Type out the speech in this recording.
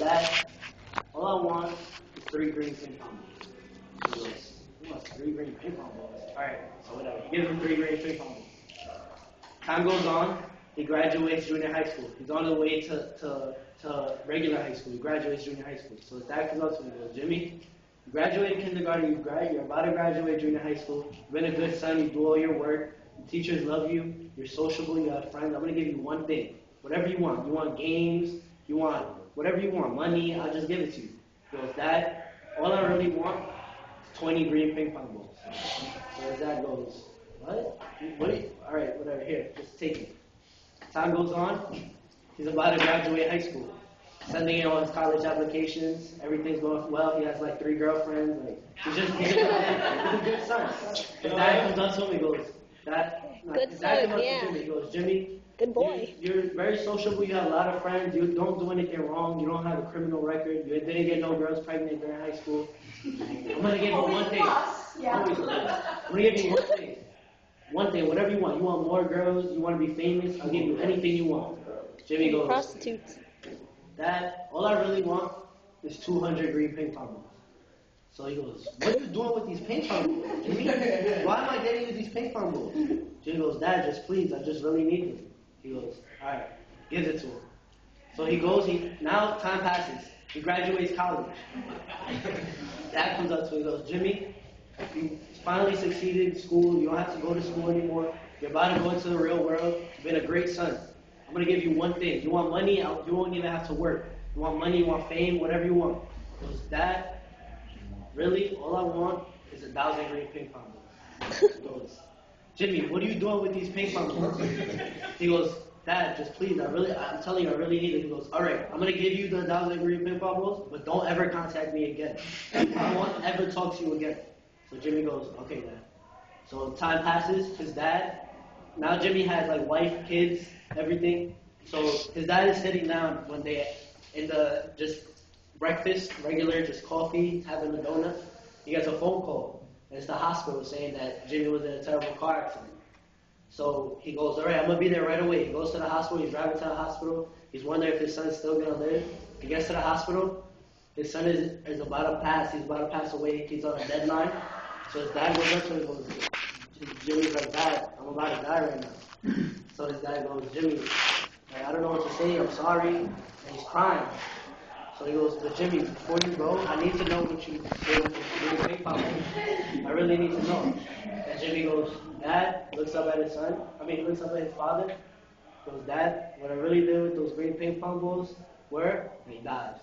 Dad, all I want is 3 green ping pong balls. He goes, he wants 3 green ping pong balls. All right, so whatever. He gives him 3 green ping pong balls. Time goes on. He graduates junior high school. He's on the way to regular high school. He graduates junior high school. So his dad comes up to me and goes, Jimmy, you graduated kindergarten. You're about to graduate junior high school. You've been a good son. You do all your work. The teachers love you. You're sociable. You have friends. I'm going to give you one thing. Whatever you want. You want games. You want whatever you want. Money. I'll just give it to you. He goes, Dad, all I really want is 20 green ping pong balls. So his dad goes, what? All right, whatever. Here, just take it. Time goes on. He's about to graduate high school. Sending in all his college applications. Everything's going well. He has like 3 girlfriends. Like he's a good son. His dad comes up to him and goes, Good son, yeah. He goes, Jimmy, good boy. You're very sociable. You have a lot of friends. You don't do anything wrong. You don't have a criminal record. You didn't get no girls pregnant during high school. I'm gonna give you one thing. I'm gonna give you one thing. One thing, whatever you want. You want more girls? You want to be famous? I'll give you anything you want. Jimmy goes, prostitutes. Dad, all I really want is 200 green ping pong balls. So he goes, what are you doing with these ping pong balls, Jimmy? Why am I getting you these ping pong balls? Jimmy goes, Dad, just please, I just really need them. He goes, all right, gives it to him. So he goes, now time passes. He graduates college. Dad comes up to him and goes, Jimmy, you finally succeeded in school. You don't have to go to school anymore. You're about to go into the real world. You've been a great son. I'm going to give you one thing. You want money? You won't even have to work. You want money? You want fame? Whatever you want. He goes, Dad, really? All I want is 1,000 green ping pong balls. He goes, Jimmy, what are you doing with these ping pong balls? He goes, Dad, just please, I'm telling you, I really need it. He goes, all right, I'm going to give you the 1,000 green ping pong balls, but don't ever contact me again. I won't ever talk to you again. So Jimmy goes, okay, Dad. So time passes. His dad, now Jimmy has like wife, kids, everything. So his dad is sitting down one day in the just breakfast, regular, just coffee, having a donut. He gets a phone call. And it's the hospital saying that Jimmy was in a terrible car accident. So he goes, all right, I'm going to be there right away. He goes to the hospital. He's driving to the hospital. He's wondering if his son's still going to live. He gets to the hospital. His son is about to pass. He's about to pass away. He's on a deadline. So his dad goes up to him and goes, Jimmy's like, Dad, I'm about to die right now. So his dad goes, Jimmy, like, I don't know what to say. I'm sorry. And he's crying. So he goes, but Jimmy, before you go, I need to know what you did with the ping pong balls. I really need to know. And Jimmy goes, Dad, looks up at his father. Goes, Dad, what I really did with those green ping pong balls were, and he dies.